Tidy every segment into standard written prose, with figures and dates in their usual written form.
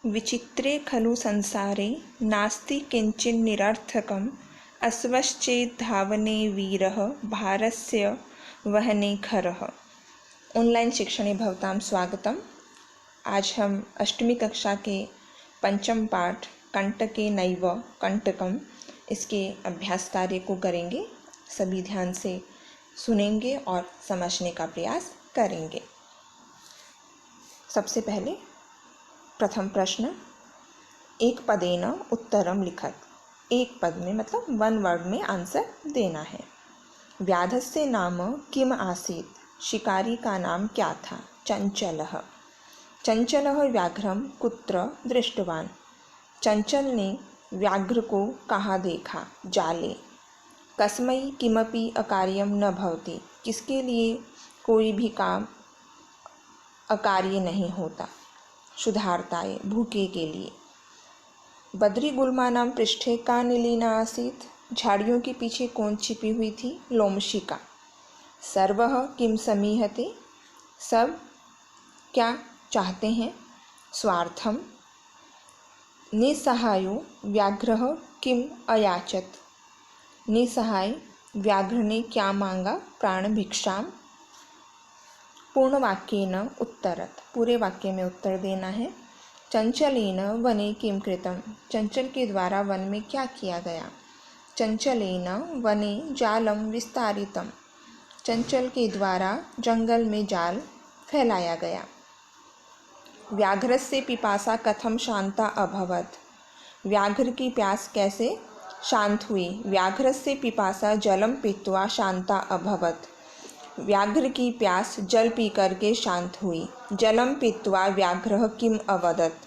विचित्रे खलु संसारे नास्ति किंचिन्निरर्थकम् अस्वश्चेद्धावने वीरः भारस्य वहने खरः। ऑनलाइन शिक्षणे भवतां स्वागतम। आज हम अष्टमी कक्षा के पंचम पाठ कंटके नैव कंटकम इसके अभ्यास कार्य को करेंगे। सभी ध्यान से सुनेंगे और समझने का प्रयास करेंगे। सबसे पहले प्रथम प्रश्न, एक पदेन उत्तरम लिखत। एक पद में मतलब वन वर्ड में आंसर देना है। व्याधस्य नाम किम आसीत, शिकारी का नाम क्या था? चंचलः। चंचलः व्याघ्रम कुत्र दृष्टवान, चंचल ने व्याघ्र को कहाँ देखा? जाले। कस्मै किमपि अकार्यम न भवति, किसके लिए कोई भी काम अकार्य नहीं होता? क्षुधार्ताय, भूखे के लिए। बद्री गुल्मानां पृष्ठे का नीलिना आसीत, झाड़ियों के पीछे कौन छिपी हुई थी? लोमशिका। सर्वः किम समीहते, सब क्या चाहते हैं? स्वार्थम। निसहायो व्याघ्रः किम अयाचत, निसहाय व्याघ्र ने क्या मांगा? प्राण भिक्षाम। पूर्ण वाक्येन उत्तरत, पूरे वाक्य में उत्तर देना है। चंचलेन वने किम कृतम, चंचल के द्वारा वन में क्या किया गया? चंचलेन वने जालम विस्तारितम, चंचल के द्वारा जंगल में जाल फैलाया गया। व्याघ्रस्य पिपासा कथम शांता अभवत, व्याघ्र की प्यास कैसे शांत हुई? व्याघ्रस्य पिपासा जलम पीत्वा शांता अभवत, व्याघ्र की प्यास जल पी करके शांत हुई। जलम पीत्वा व्याघ्रः किम अवदत,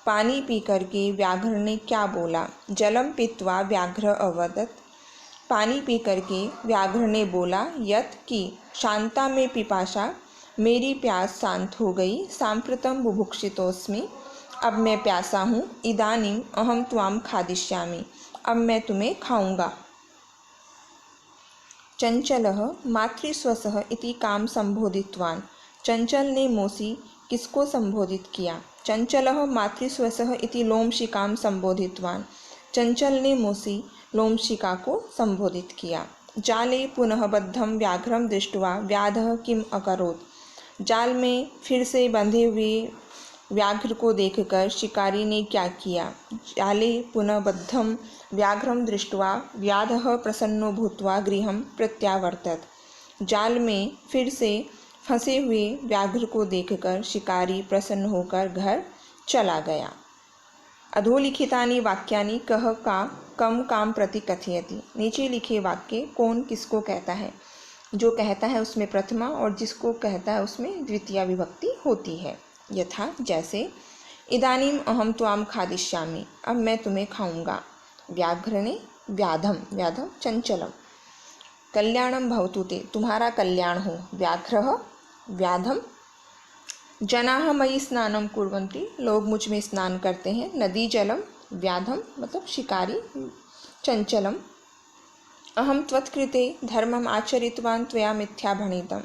पानी पी करके व्याघ्र ने क्या बोला? जलम पीत्वा व्याघ्र अवदत, पानी पी करके व्याघ्र ने बोला यत् कि शांता में पिपासा, मेरी प्यास शांत हो गई। सांप्रतम बुभुक्षितोस्मि, अब मैं प्यासा हूँ। इदानीम अहम त्वाम खादिष्यामि, अब मैं तुम्हें खाऊंगा। चंचलः मातृस्वसः इति काम संबोधितवान, चंचल ने मौसी किसको संबोधित किया? चंचलः मातृस्वसः इति लोमशिकां संबोधितवान, चंचल ने मौसी लोमशिका को संबोधित किया। जाले पुनः बद्धं व्याघ्रं दृष्ट्वा व्याधः किम अकरोत्, जाल में फिर से बंधे हुए व्याघ्र को देखकर शिकारी ने क्या किया? जाले पुनः बद्धं व्याघ्रं दृष्ट्वा व्याधः प्रसन्नो भूत्वा गृहं प्रत्यावर्तत, जाल में फिर से फंसे हुए व्याघ्र को देखकर शिकारी प्रसन्न होकर घर चला गया। अधोलिखितानि वाक्यानि कः का कम काम प्रति कथयति, नीचे लिखे वाक्य कौन किसको कहता है? जो कहता है उसमें प्रथमा और जिसको कहता है उसमें द्वितीया विभक्ति होती है। यथा जैसे, इदानीम अहम त्वाम खादिष्यामि, अब मैं तुम्हें खाऊंगा। व्याघ्र ने व्याधम, व्याधम चंचलम। कल्याणम भवतु ते, तुम्हारा कल्याण हो। व्याघ्रः व्याधम। जनाः मयि स्नानं कुर्वन्ति, लोग मुझ में स्नान करते हैं। नदी जलम व्याधम मतलब शिकारी। चंचलम। अहम त्वत्कृते धर्मम आचरितवान त्वया मिथ्या भणितम,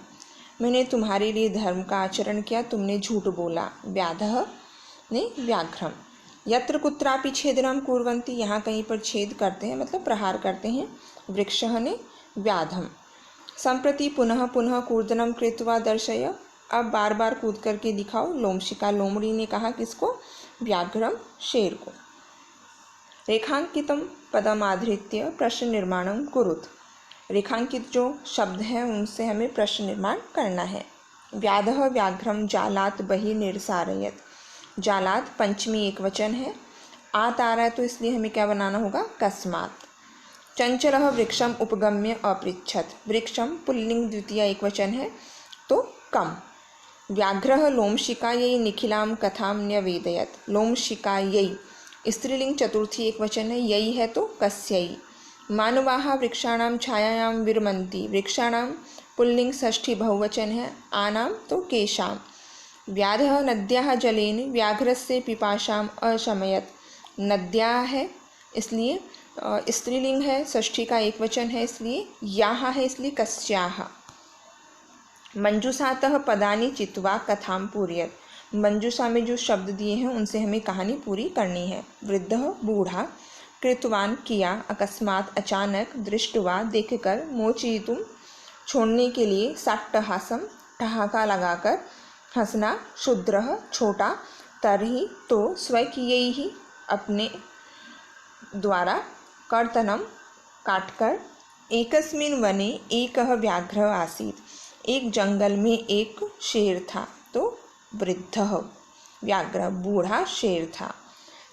मैंने तुम्हारे लिए धर्म का आचरण किया, तुमने झूठ बोला। व्याधः ने व्याघ्रम। यत्र कुत्रापि छेदनम कुर्वन्ति, यहाँ कहीं पर छेद करते हैं मतलब प्रहार करते हैं। वृक्षः ने व्याधम। संप्रति पुनः पुनः कूर्दनम कृत्वा दर्शय, अब बार बार कूद करके दिखाओ। लोमशिका, लोमड़ी ने कहा किसको? व्याघ्रम, शेर को। रेखांकितम पदम आधृत्य प्रश्न निर्माणम कुरुत, रेखांकित जो शब्द हैं उनसे हमें प्रश्न निर्माण करना है। व्याधः व्याघ्रम जालात बहि निर्सारयत, जालात पंचमी एक वचन है, आत आ रहा है तो इसलिए हमें क्या बनाना होगा? कस्मात। चंचलः वृक्षम उपगम्य अपृच्छत, वृक्षम पुल्लिंग द्वितीया एक वचन है तो कम। व्याघ्रः लोमशिकायै निखिलां कथां न्यवेदयत, लोमशिकायै स्त्रीलिंग चतुर्थी एक वचन है, यही है तो कस्यै। मानवाः वृक्षाणां छायायां विरमन्ति, वृक्षाणां पुल्लिंग षष्ठी बहुवचन है, आनां तो केशाम। व्याधः नद्याः जलेन व्याघ्रस्य पिपाशाम अशमयत, नद्याः है इसलिए स्त्रीलिंग है, षष्ठी का एक वचन है इसलिए याः है इसलिए कस्याः। मंजूषातः पदानि चित्वा कथां पूरयत, मंजूषा में जो शब्द दिए हैं उनसे हमें कहानी पूरी करनी है। वृद्ध बूढ़ा, कृतवान किया, अकस्मात अचानक, दृष्टवा देखकर, मोचयितुम छोड़ने के लिए, साट्टहासम ठहाका लगाकर हंसना, शूद्रः छोटा, तर्हि तो, स्वकीयैहि अपने द्वारा, कर्तनम काटकर, एकस्मिन् वने एकः व्याघ्रः आसीत्, एक जंगल में एक शेर था। तो वृद्धः व्याघ्र बूढ़ा शेर था।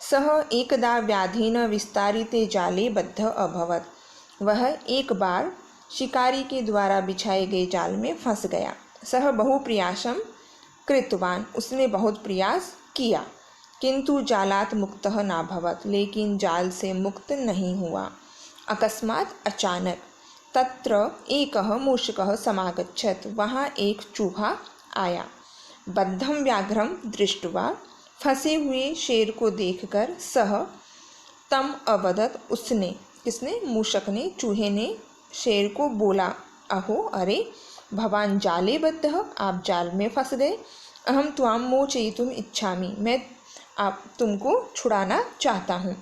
सः एकदा व्याधीन विस्तारिते जाले बद्ध अभवत्, वह एक बार शिकारी के द्वारा बिछाए गए जाल में फंस गया। सः बहुप्रयासं कृतवान, उसने बहुत प्रयास किया, किंतु जालात् मुक्तः नाभवत्, लेकिन जाल से मुक्त नहीं हुआ। अकस्मात् अचानक, तत्र एकः मूषकः समागच्छत्, वहाँ एक चूहा आया। बद्धं व्याघ्रं दृष्ट्वा, फंसे हुए शेर को देखकर, सह तम अवदत्, उसने, किसने, मूषक ने, चूहे ने शेर को बोला, अहो अरे, भवान जाले बद्धः, आप जाल में फंस गए। अहम त्वां मोचयितुम इच्छामि, मैं आप तुमको छुड़ाना चाहता हूँ।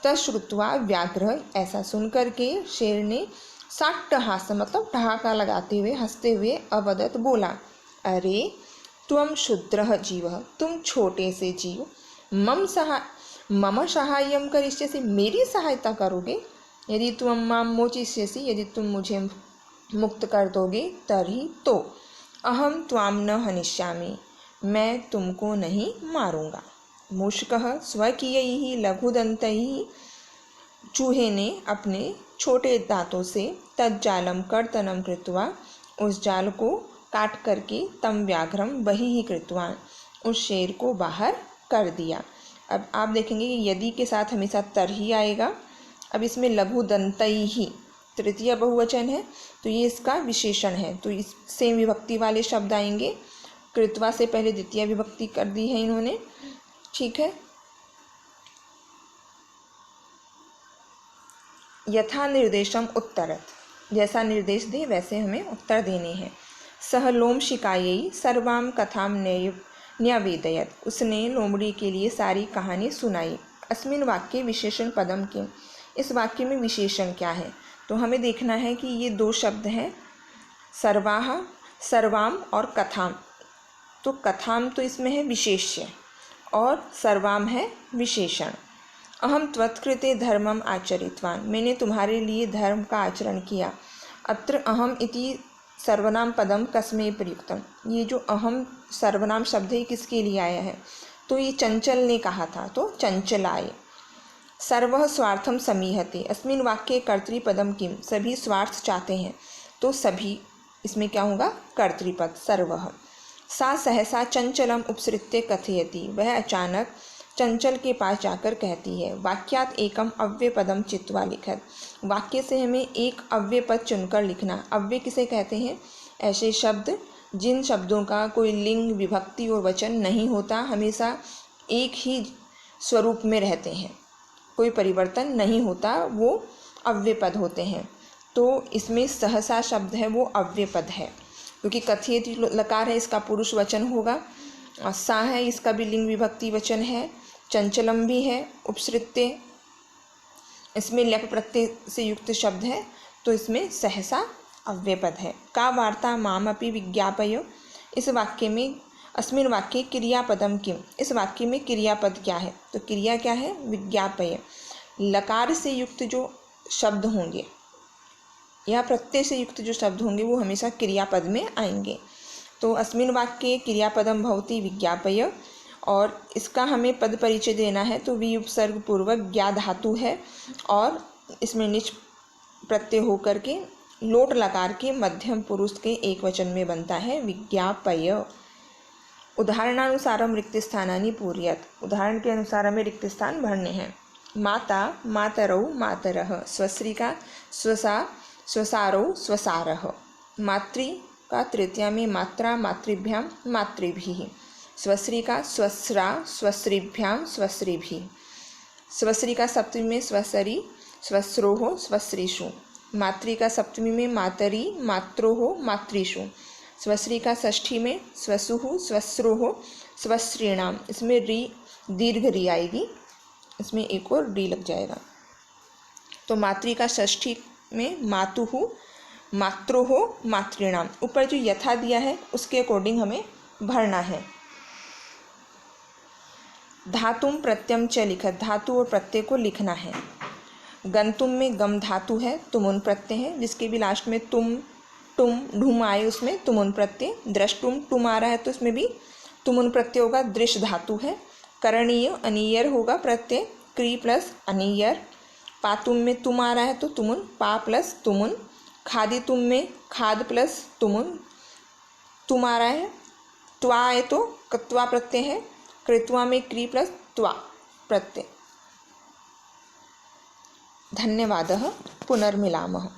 तश्रुत्वा व्याघ्र, ऐसा सुनकर के शेर ने साट्टहास मतलब ठहाका लगाते हुए हंसते हुए अवदत बोला, अरे त्वं क्षुद्रः जीवः, तुम छोटे से जीव, मम सहाय्यं करिष्यसि, मेरी सहायता करोगे। यदि त्वं मां मोचिष्यसि, यदि तुम मुझे मुक्त कर दोगे, तर्हि तो अहम त्वां न हनिष्यामि, मैं तुमको नहीं मारूंगा। मूषकः स्वकीयैः लघुदन्तैः, चूहे ने अपने छोटे दांतों से तज्जालम कर्तनम कृत्वा, उस जाल को काट करके, तम व्याघ्रम वही ही कृतवान, उस शेर को बाहर कर दिया। अब आप देखेंगे कि यदि के साथ हमेशा तर ही आएगा। अब इसमें लघु दंतैहि तृतीय बहुवचन है, तो ये इसका विशेषण है। तो इस सेम विभक्ति वाले शब्द आएंगे। कृत्वा से पहले द्वितीय विभक्ति कर दी है इन्होंने, ठीक है। यथा निर्देशम उत्तरत, जैसा निर्देश दे वैसे हमें उत्तर देने हैं। सह लोमशिकायै सर्वाम कथाम न्यवेदयत, उसने लोमड़ी के लिए सारी कहानी सुनाई। अस्मिन वाक्य विशेषण पदम किम, इस वाक्य में विशेषण क्या है, तो हमें देखना है कि ये दो शब्द हैं, सर्वाह, सर्वाम और कथाम। तो कथाम तो इसमें है विशेष्य और सर्वाम है विशेषण। अहम त्वत्कृते धर्मम आचरितवान, मैंने तुम्हारे लिए धर्म का आचरण किया। अत्र अहम इति सर्वनाम पदम कस्मै प्रयुक्तम, ये जो अहम सर्वनाम शब्द है किसके लिए आया है, तो ये चंचल ने कहा था, तो चंचलाय। सर्वः स्वार्थम समीहते, अस्मिन वाक्ये कर्तृपदम किम, सभी स्वार्थ चाहते हैं, तो सभी इसमें क्या होगा, कर्तृपद सर्वः। सा सहसा चंचलम उपसृत्य कथयति, वह अचानक चंचल के पास जाकर कहती है। वाक्यात एकम अव्यय पदम चित्वा लिखत, वाक्य से हमें एक अव्यय पद चुनकर लिखना। अव्यय किसे कहते हैं, ऐसे शब्द जिन शब्दों का कोई लिंग विभक्ति और वचन नहीं होता, हमेशा एक ही स्वरूप में रहते हैं, कोई परिवर्तन नहीं होता, वो अव्यय पद होते हैं। तो इसमें सहसा शब्द है वो अव्यय पद है, क्योंकि कथयति लकार है, इसका पुरुष वचन होगा। सा है, इसका भी लिंग विभक्ति वचन है। चंचलम भी है, उपसृत्य, इसमें लप प्रत्यय से युक्त शब्द है, तो इसमें सहसा अव्यय पद है। का वार्ता माम अपि विज्ञापय, इस वाक्य में, अस्मिन वाक्य क्रियापदम किम, इस वाक्य में क्रियापद क्या है, तो क्रिया क्या है, विज्ञापय। लकार से युक्त जो शब्द होंगे या प्रत्यय से युक्त जो शब्द होंगे वो हमेशा क्रियापद में आएंगे। तो अस्मिन वाक्य क्रियापदम भवति विज्ञापय, और इसका हमें पद परिचय देना है, तो वी उपसर्ग पूर्वक ज्ञा धातु है और इसमें निच प्रत्यय होकर के लोट लकार के मध्यम पुरुष के एक वचन में बनता है विज्ञापय। उदाहरणानुसारम रिक्त स्थानानि पूर्यत, उदाहरण के अनुसार हमें रिक्त स्थान भरने हैं। माता मातरौ मातरः, स्वश्रिका स्वसा स्वसारौ स्वसारः। मातृ का तृतीया में मात्रा मातृभ्याम मातृभिः, स्वश्री का स्वस्रा स्वश्रीभ्याम स्वश्रीभिः, स्वश्री का सप्तमी में स्वसरी स्वस्रोः स्वश्रीषु, मातृ का सप्तमी में मातरी मात्रोः मातृषु, स्वश्री का षष्ठी में स्वसुः स्वस्रोः स्वश्रीणाम, इसमें री दीर्घ री आएगी, इसमें एक और री लग जाएगा। तो मातृका षष्ठी में मातुः, मात्रोः, मातृणाम। ऊपर जो यथा दिया है उसके अकॉर्डिंग हमें भरना है। धातुम प्रत्यम च लिखत, धातु और प्रत्यय को लिखना है। गंतुम में गम धातु है, तुमुन प्रत्यय है, जिसके भी लास्ट में तुम टुम ढूम आए उसमें तुमुन प्रत्यय। द्रष्टुम टुम आ रहा है तो उसमें भी तुमुन प्रत्यय होगा, दृश्य धातु है। करणीय अनियर होगा प्रत्यय, क्री प्लस अनियर। पातुम में तुम आ रहा है तो तुमुन, पा प्लस तुमुन। खादितुम में खाद प्लस तुमुन, तुम आ रहा है। त्वा है तो कत्वा प्रत्यय है। कृत्वा में क्री प्लस त्वा प्रत्यय। धन्यवादः, पुनर्मिलामः।